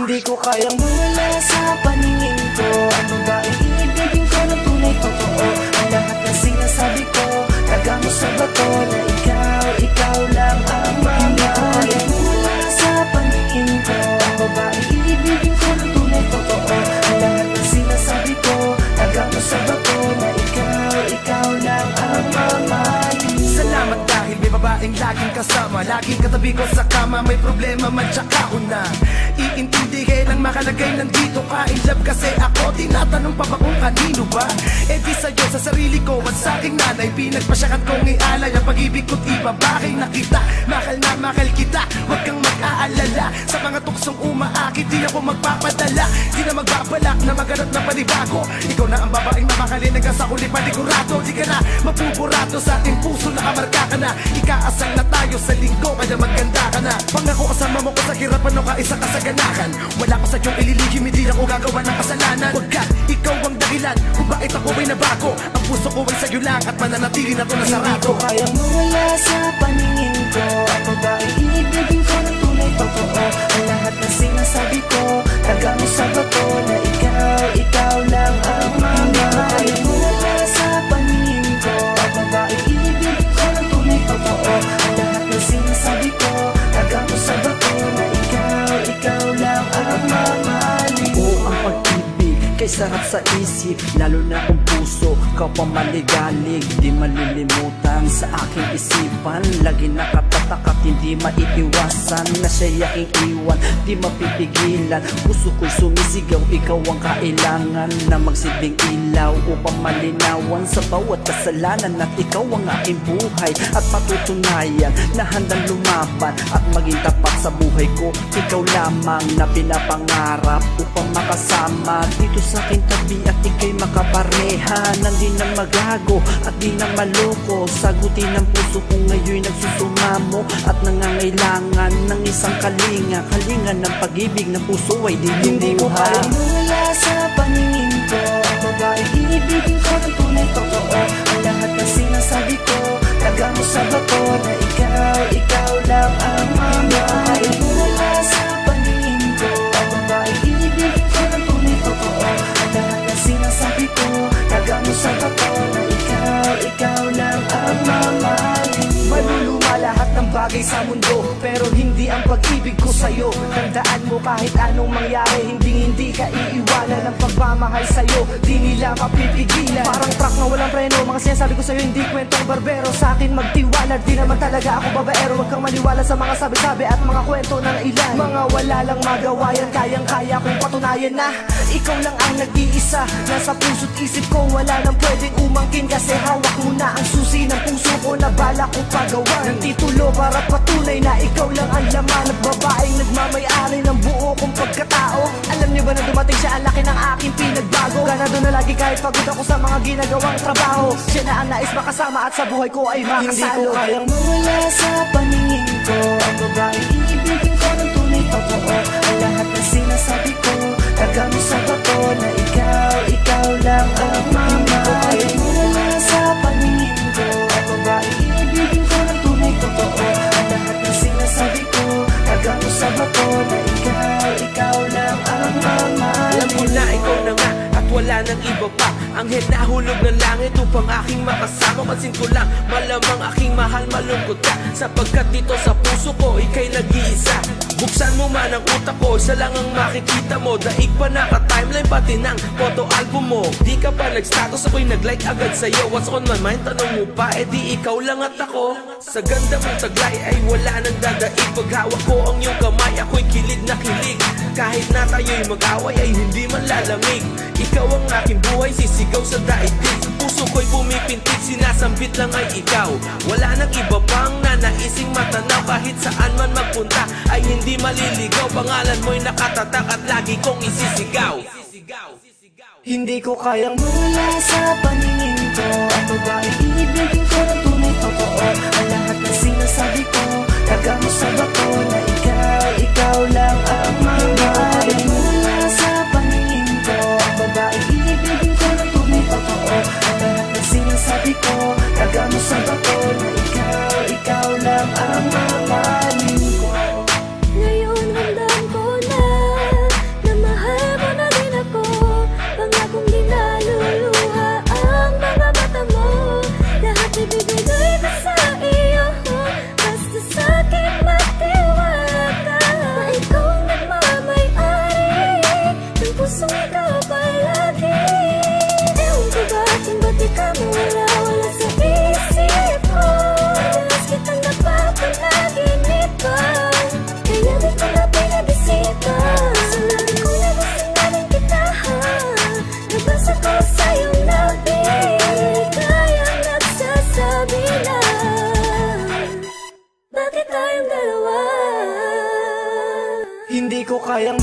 Hindi ko kayang mawala sa paningin ko ang babaeng iibigin ko ng tunay totoo. Ang lahat ng sinasabi ko taga mo sa bato na ikaw lang ang mama. Hindi ko kayang mawala sa paningin ko ang babaeng iibigin ko ng tunay totoo. Ang lahat ng sinasabi ko taga mo sa bato na ikaw lang ang mama. Salamat dahil may babaeng laging kasama, laging katabi ko sa kama. May problema man tsaka una iintindihin ang makalagay nandito ka. In love kasi ako, tinatanong pa ba kung kanino ba? Eh di sa'yo, sa sarili ko at sa aking nanay, pinagpasyakan kong ialay ang pag-ibig ko't ibabakay na kita. Mahal na mahal kita, huwag kang mag-aalala. Sa mga tuksong umaakit, di ako magpapadala. Di na magbabalak na maghanap na panibago. Ikaw na ang babaeng mamahalin hanggang sa huli panigurado. Di ka na mapupurato sa ating puso, nakamarka ka na. Ikaasal na tayo sa linggo, kaya maganda ka na. Pangako kasama mo ko sa hirapan o kaisa ka sa ganahan. Wala ko sa iyong ililihim, hindi ako gagawa ng kasalanan. Huwag ka, ikaw ang dahilan kung bakit ako ay nabago. Ang puso ko ay sa'yo lang at mananatili na to na sarado. Hindi ko kayang mawala sa paningin ko ang babaeng iibigin ko ng tunay totoo. Ang lahat ng sinasabi ko taga mo sa bato na ikaw lang ang mama. Hindi ko kayang mawala sa paningin ko ang babaeng iibigin ko ng tunay totoo. Ang lahat ng sinasabi ko taga mo sa bato na ikaw lang ang mamahalin. Oo, ang pag-ibig kay sarap sa isip, lalo na kung puso ka pa maligalig. Di malilimutan sa aking isipan, lagi nakatatak at hindi maiiwasan na siya'y aking iwan, di mapipigilan. Puso ko'y sumisigaw, ikaw ang kailangan na magsilbing ilaw upang malinawan sa bawat kasalanan. At ikaw ang aking buhay at patutunayan na handang lumaban at maging tapat sa buhay ko. Ikaw lamang na pinapangarap upang makasama dito sa aking tabi at ika'y makapareha. Nang di na magago at di na maloko, sagutin ang puso ko ngayon nagsusumamo at nangangailangan ng isang kalinga. Kalinga ng pag-ibig ng puso ay Hindi ko diniluha. kayang mawala sa paningin ko ang babaeng iibigin ko ng tunay totoo. Ang lahat ng sinasabi ko taga mo sa bato na ikaw lang ang mama. Hindi ko kayang mawala sa paningin ko ang babaeng iibigin ko ng tunay totoo. Ang lahat ng sinasabi ko taga mo sa bato na ikaw lang ang mama. Maluluma lahat ng bagay sa mundo, pero hindi ang pag-ibig ko sa'yo. Tandaan mo kahit anong mangyari, hindi ka iiwanan. Ang pagmamahal sa'yo, di nila mapipigilan. Parang truck na walang preno, mga sinasabi ko sa'yo hindi kwentong barbero. Sa akin magtiwala, di naman talaga ako babaero. Huwag kang maniwala sa mga sabi-sabi at mga kwento ng ilan. Mga wala lang magawa yan, kayang-kaya kong patunayan na ikaw lang ang nag-iisa. Nasa puso't isip ko, wala nang pwedeng umangkin, kasi hawak mo na ang susi ng puso ko na bala ko pagawan. Ng titulo para patunay na ikaw lang ang laman at babaeng nagmamay-ari ng buo kong pagkatao. Alam niyo ba na dumating siya, ang laki ng aking pinagbago. Ganado na lagi kahit pagod ako sa mga ginagawang trabaho. Siya na ang nais makasama at sa buhay ko ay makasalo. Hindi ko kayang mawala sa paningin ko ang babaeng iibigin ko ng tunay totoo. Ang lahat ng sinasabi ko taga mo sa bato na ikaw lang ang mama. Hindi ko kayang mawala sa paningin ko ang babaeng iibigin ko ng tunay totoo. Ang lahat ng sinasabi ko taga mo sa bato na ikaw lang ang mama. Alam ko na ikaw na nga at wala nang iba pa. Anghel na hulog ng langit upang aking makasama. Pansin ko lang, malamang aking mahal, malungkot ka, sapagkat dito sa puso ko ika'y nag-iisa. Buksan mo man ang utak ko, isa lang ang makikita mo. Daig pa naka-timeline pati ng photo album mo. Di ka pa nag-status, ako'y nag-like agad sa'yo. What's on my mind, tanong mo pa, di ikaw lang at ako. Sa ganda mong taglay ay wala nang dadaig. Paghawak ko ang iyong kamay, ako'y kilig na kilig. Kahit na tayo'y mag-away ay hindi man lalamig. Ikaw ang aking buhay, sisigaw sa daigdig. Puso ko'y pumipintig, sinasambit lang ay ikaw. Wala nang iba pang nanaising matanaw. Kahit saan man magpunta ay hindi maliligaw. Pangalan mo'y nakatatak at lagi kong isisigaw. Hindi ko kayang mawala sa paningin ko ang babaeng iibigin ko ng tunay totoo. Ang lahat ng sinasabi ko taga mo sa bato na ikaw lang ang mama. Hindi ko kayang mawala sa paningin ko ang babaeng iibigin ko ng tunay totoo. Ang lahat ng sinasabi ko taga mo sa bato na ikaw lang ang mamahalin ko. Ngayon ramdam ko na kayang